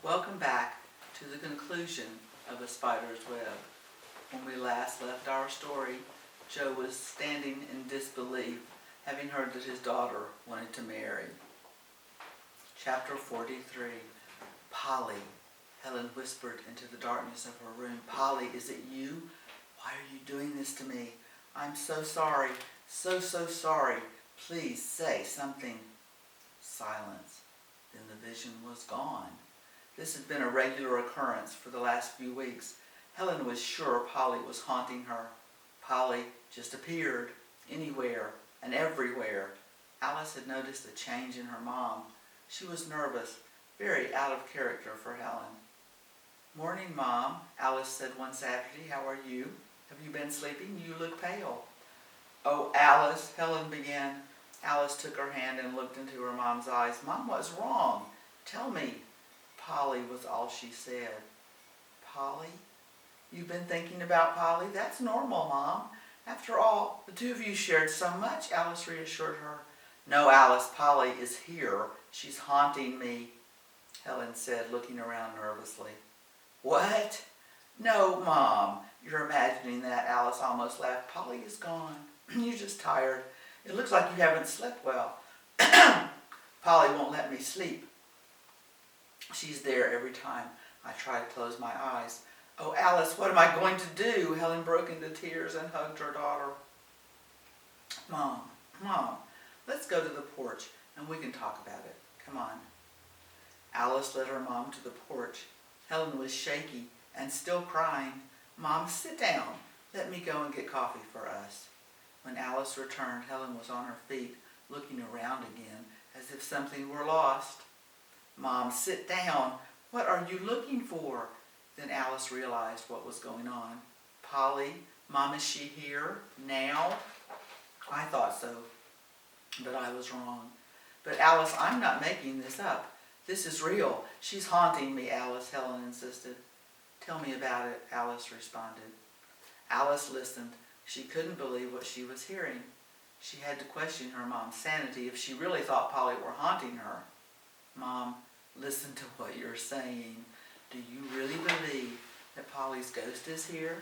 Welcome back to the conclusion of A Spider's Web. When we last left our story, Joe was standing in disbelief, having heard that his daughter wanted to marry. Chapter 43. Polly. Helen whispered into the darkness of her room. Polly, is it you? Why are you doing this to me? I'm so sorry, so sorry. Please say something. Silence. Then the vision was gone. This had been a regular occurrence for the last few weeks. Helen was sure Polly was haunting her. Polly just appeared anywhere and everywhere. Alice had noticed a change in her mom. She was nervous, very out of character for Helen. Morning, Mom, Alice said one Saturday. How are you? Have you been sleeping? You look pale. Oh, Alice, Helen began. Alice took her hand and looked into her mom's eyes. Mom, what's wrong? Tell me. Polly was all she said. Polly? You've been thinking about Polly? That's normal, Mom. After all, the two of you shared so much, Alice reassured her. No, Alice, Polly is here. She's haunting me, Helen said, looking around nervously. What? No, Mom. You're imagining that, Alice almost laughed. Polly is gone. You're just tired. It looks like you haven't slept well. Polly won't let me sleep. She's there every time I try to close my eyes. Oh, Alice, what am I going to do? Helen broke into tears and hugged her daughter. Mom, let's go to the porch and we can talk about it. Come on. Alice led her mom to the porch. Helen was shaky and still crying. Mom, sit down. Let me go and get coffee for us. When Alice returned, Helen was on her feet, looking around again, as if something were lost. Mom, sit down. What are you looking for? Then Alice realized what was going on. Polly, Mom, is she here now? I thought so, but I was wrong. But Alice, I'm not making this up. This is real. She's haunting me, Alice, Helen insisted. Tell me about it, Alice responded. Alice listened. She couldn't believe what she was hearing. She had to question her mom's sanity if she really thought Polly were haunting her. Mom, listen to what you're saying. Do you really believe that Polly's ghost is here?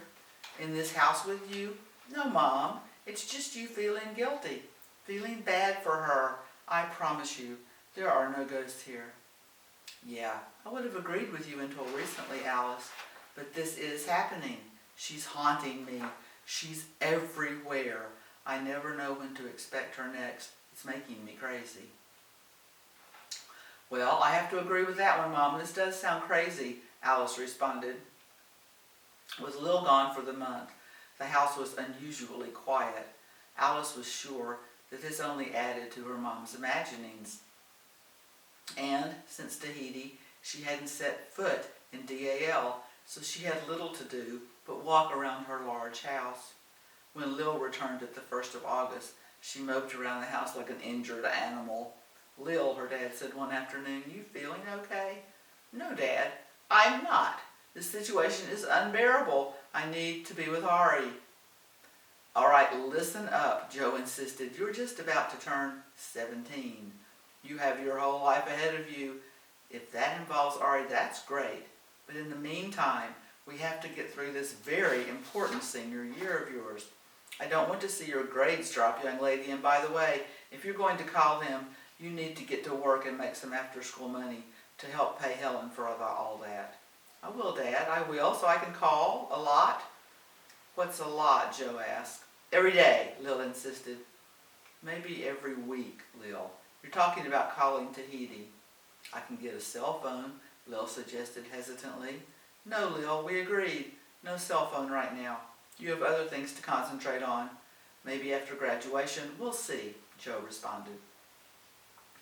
In this house with you? No, Mom. It's just you feeling guilty. Feeling bad for her. I promise you, there are no ghosts here. Yeah, I would have agreed with you until recently, Alice. But this is happening. She's haunting me. She's everywhere. I never know when to expect her next. It's making me crazy. Well, I have to agree with that one, Mom. This does sound crazy, Alice responded. With Lil gone for the month, the house was unusually quiet. Alice was sure that this only added to her mom's imaginings. And, since Tahiti, she hadn't set foot in DAL, so she had little to do but walk around her large house. When Lil returned at the 1st of August, she moped around the house like an injured animal. Lil, her dad said one afternoon, you feeling okay? No, Dad, I'm not. This situation is unbearable. I need to be with Ari. All right, listen up, Joe insisted. You're just about to turn 17. You have your whole life ahead of you. If that involves Ari, that's great. But in the meantime, we have to get through this very important senior year of yours. I don't want to see your grades drop, young lady. And by the way, if you're going to call them, you need to get to work and make some after-school money to help pay Helen for all that. I will, Dad. I will, so I can call a lot. What's a lot? Joe asked. Every day, Lil insisted. Maybe every week, Lil. You're talking about calling Tahiti. I can get a cell phone, Lil suggested hesitantly. No, Lil, we agreed. No cell phone right now. You have other things to concentrate on. Maybe after graduation, we'll see, Joe responded.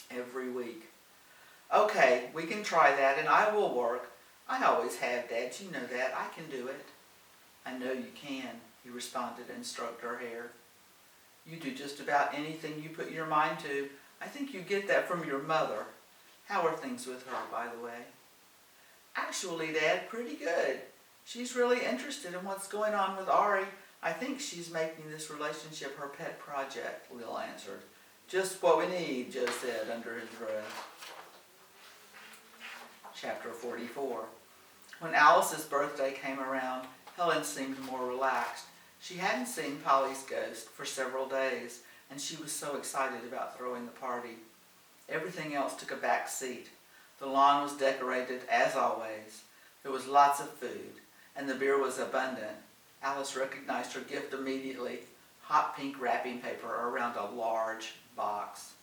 Every week. Okay, we can try that, and I will work. I always have, Dad. You know that. I can do it. I know you can, he responded and stroked her hair. You do just about anything you put your mind to. I think you get that from your mother. How are things with her, by the way? Actually, Dad, pretty good. She's really interested in what's going on with Ari. I think she's making this relationship her pet project, Lil answered. Just what we need, Joe said under his breath. Chapter 44. When Alice's birthday came around, Helen seemed more relaxed. She hadn't seen Polly's ghost for several days, and she was so excited about throwing the party. Everything else took a back seat. The lawn was decorated as always. There was lots of food, and the beer was abundant. Alice recognized her gift immediately, hot pink wrapping paper around a large box.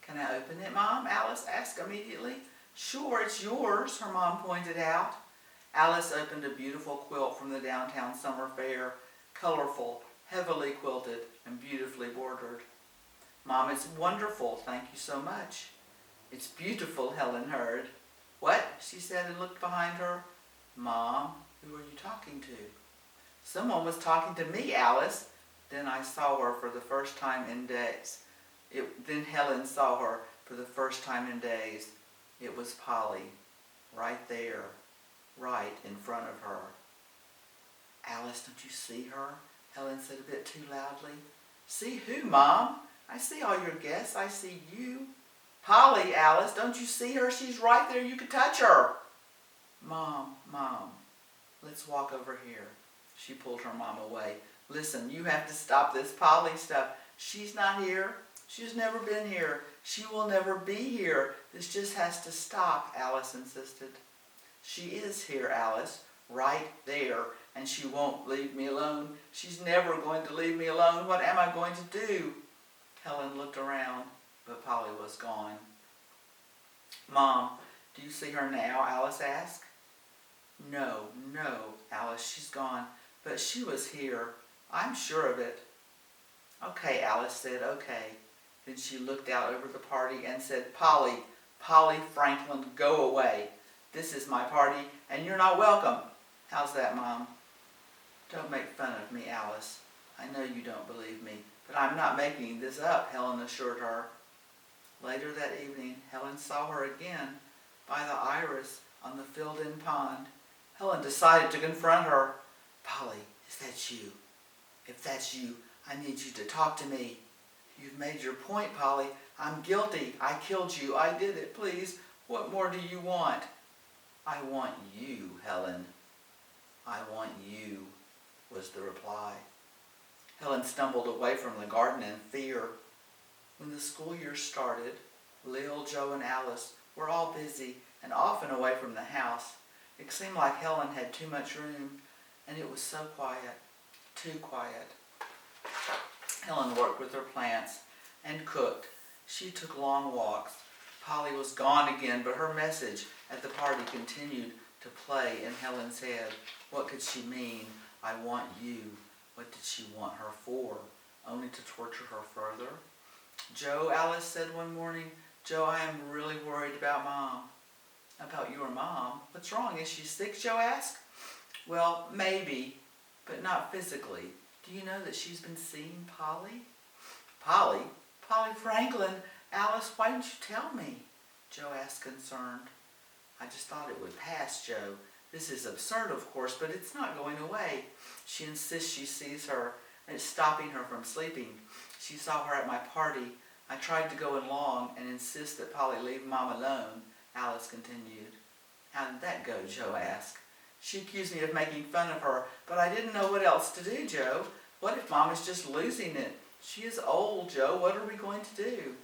"Can I open it, Mom?" Alice asked immediately. "Sure, it's yours," her mom pointed out. Alice opened a beautiful quilt from the downtown summer fair, colorful, heavily quilted, and beautifully bordered. "Mom, it's wonderful. Thank you so much." "It's beautiful," Helen heard. "What?" she said and looked behind her. "Mom, who are you talking to?" "Someone was talking to me, Alice." Then I saw her for the first time in days. Then Helen saw her for the first time in days. It was Polly, right there, right in front of her. "Alice, don't you see her?" Helen said a bit too loudly. "See who, Mom? I see all your guests. I see you." "Polly, Alice, don't you see her? She's right there. You could touch her." Mom, let's walk over here." She pulled her mom away. "Listen, you have to stop this Polly stuff. She's not here. She's never been here. She will never be here. This just has to stop," Alice insisted. "She is here, Alice, right there, and she won't leave me alone. She's never going to leave me alone. What am I going to do?" Helen looked around, but Polly was gone. "Mom, do you see her now?" Alice asked. No, Alice, she's gone. But she was here. I'm sure of it." "Okay," Alice said, "okay." Then she looked out over the party and said, Polly Franklin, go away. This is my party, and you're not welcome. How's that, Mom?" "Don't make fun of me, Alice. I know you don't believe me, but I'm not making this up," Helen assured her. Later that evening, Helen saw her again by the iris on the filled-in pond. Helen decided to confront her. "Polly, is that you? If that's you, I need you to talk to me." "You've made your point, Polly. I'm guilty. I killed you. I did it. Please, what more do you want?" "I want you, Helen. I want you," was the reply. Helen stumbled away from the garden in fear. When the school year started, Lil, Joe, and Alice were all busy and often away from the house. It seemed like Helen had too much room, and it was so quiet, too quiet. Helen worked with her plants and cooked. She took long walks. Polly was gone again, but her message at the party continued to play in Helen's head. What could she mean? "I want you." What did she want her for? Only to torture her further? "Joe," Alice said one morning, "Joe, I am really worried about Mom." "About your mom? What's wrong? Is she sick?" Joe asked. "Well, maybe, but not physically. Do you know that she's been seeing Polly?" "Polly? Polly Franklin? Alice, why didn't you tell me?" Joe asked, concerned. "I just thought it would pass, Joe. This is absurd, of course, but it's not going away. She insists she sees her, and it's stopping her from sleeping. She saw her at my party. I tried to go along and insist that Polly leave Mom alone," Alice continued. "How did that go?" Joe asked. "She accused me of making fun of her, but I didn't know what else to do, Joe. What if Mom is just losing it? She is old, Joe. What are we going to do?"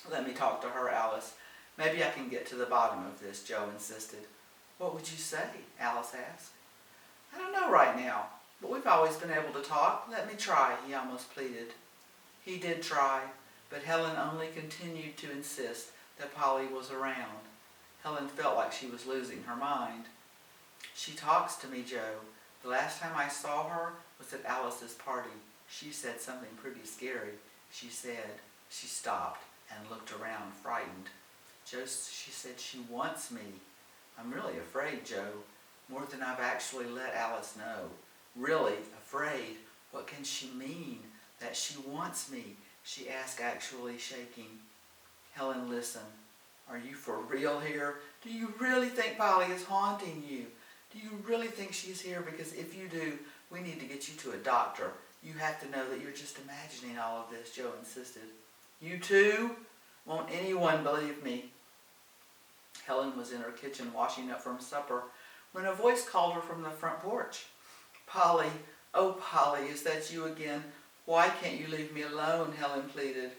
"Let me talk to her, Alice. Maybe I can get to the bottom of this," Joe insisted. "What would you say?" Alice asked. "I don't know right now, but we've always been able to talk. Let me try," he almost pleaded. He did try, but Helen only continued to insist that Polly was around. Helen felt like she was losing her mind. "She talks to me, Joe. The last time I saw her was at Alice's party. She said something pretty scary. She stopped and looked around, frightened. She said she wants me. I'm really afraid, Joe, more than I've actually let Alice know. Really afraid. What can she mean, that she wants me?" she asked, actually shaking. Helen listened. "Are you for real here? Do you really think Polly is haunting you? Do you really think she's here? Because if you do, we need to get you to a doctor. You have to know that you're just imagining all of this," Joe insisted. "You too? Won't anyone believe me?" Helen was in her kitchen washing up from supper when a voice called her from the front porch. "Polly, oh Polly, is that you again? Why can't you leave me alone?" Helen pleaded.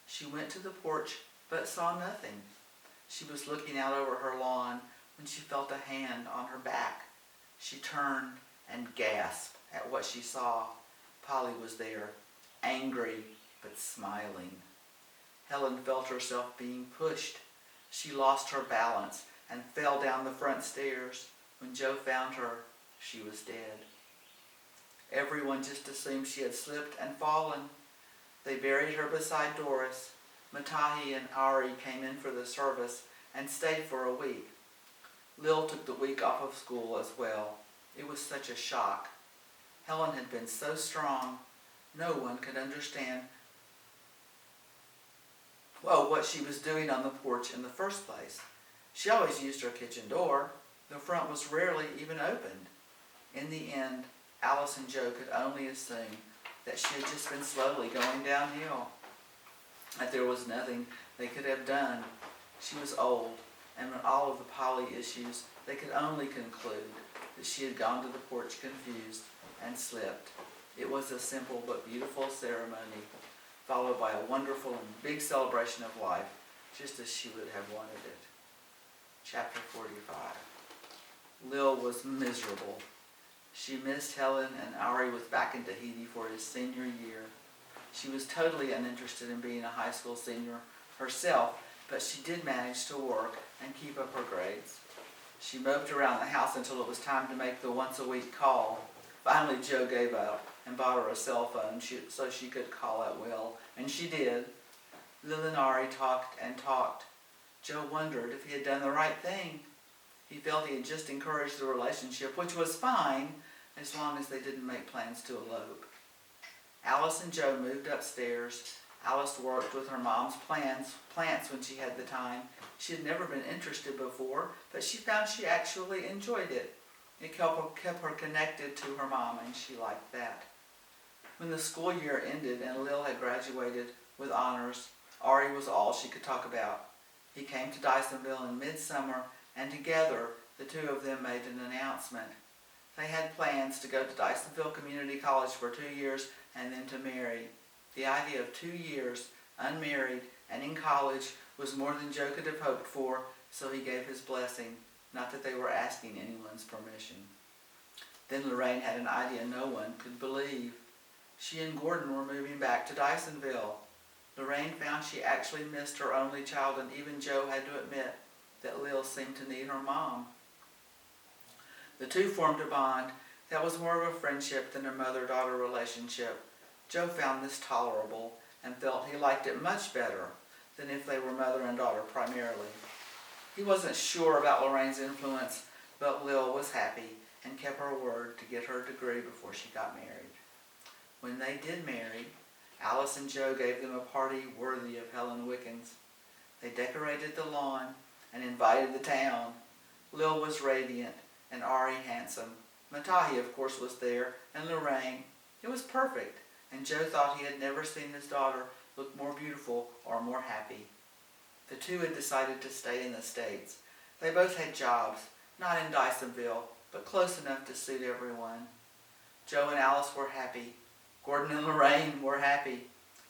She went to the porch but saw nothing. She was looking out over her lawn when she felt a hand on her back. She turned and gasped at what she saw. Polly was there, angry but smiling. Helen felt herself being pushed. She lost her balance and fell down the front stairs. When Joe found her, she was dead. Everyone just assumed she had slipped and fallen. They buried her beside Doris. Matahi and Ari came in for the service and stayed for a week. Lil took the week off of school as well. It was such a shock. Helen had been so strong, no one could understand what she was doing on the porch in the first place. She always used her kitchen door. The front was rarely even opened. In the end, Alice and Joe could only assume that she had just been slowly going downhill, that there was nothing they could have done. She was old, and with all of the Polly issues, they could only conclude that she had gone to the porch confused and slipped. It was a simple but beautiful ceremony, followed by a wonderful and big celebration of life, just as she would have wanted it. Chapter 45. Lil was miserable. She missed Helen, and Ari was back in Tahiti for his senior year. She was totally uninterested in being a high school senior herself, but she did manage to work and keep up her grades. She moped around the house until it was time to make the once-a-week call. Finally, Joe gave up and bought her a cell phone so she could call at will, and she did. Lil and Ari talked and talked. Joe wondered if he had done the right thing. He felt he had just encouraged the relationship, which was fine as long as they didn't make plans to elope. Alice and Joe moved upstairs. Alice worked with her mom's plants when she had the time. She had never been interested before, but she found she actually enjoyed it. It kept her connected to her mom, and she liked that. When the school year ended and Lil had graduated with honors, Ari was all she could talk about. He came to Dysonville in midsummer, and together the two of them made an announcement. They had plans to go to Dysonville Community College for 2 years and then to marry. The idea of 2 years, unmarried, and in college was more than Joe could have hoped for, so he gave his blessing, not that they were asking anyone's permission. Then Lorraine had an idea no one could believe. She and Gordon were moving back to Dysonville. Lorraine found she actually missed her only child, and even Joe had to admit that Lil seemed to need her mom. The two formed a bond that was more of a friendship than a mother-daughter relationship. Joe found this tolerable and felt he liked it much better than if they were mother and daughter primarily. He wasn't sure about Lorraine's influence, but Lil was happy and kept her word to get her degree before she got married. When they did marry, Alice and Joe gave them a party worthy of Helen Wickens. They decorated the lawn and invited the town. Lil was radiant and Ari handsome. Matahi, of course, was there, and Lorraine. It was perfect, and Joe thought he had never seen his daughter look more beautiful or more happy. The two had decided to stay in the States. They both had jobs, not in Dysonville, but close enough to suit everyone. Joe and Alice were happy. Gordon and Lorraine were happy.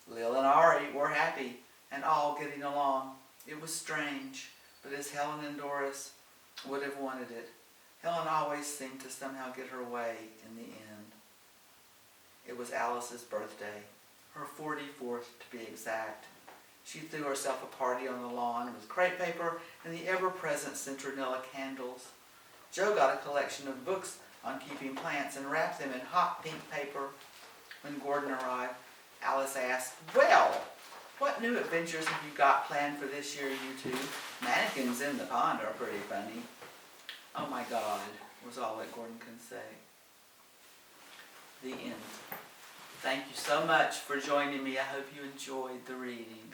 Lil and Ari were happy, and all getting along. It was strange, but as Helen and Doris would have wanted it, Helen always seemed to somehow get her way in the end. It was Alice's birthday, her 44th to be exact. She threw herself a party on the lawn with crepe paper and the ever-present citronella candles. Joe got a collection of books on keeping plants and wrapped them in hot pink paper. When Gordon arrived, Alice asked, "Well, what new adventures have you got planned for this year, you two? Mannequins in the pond are pretty funny." "Oh my God," was all that Gordon could say. The end. Thank you so much for joining me. I hope you enjoyed the reading.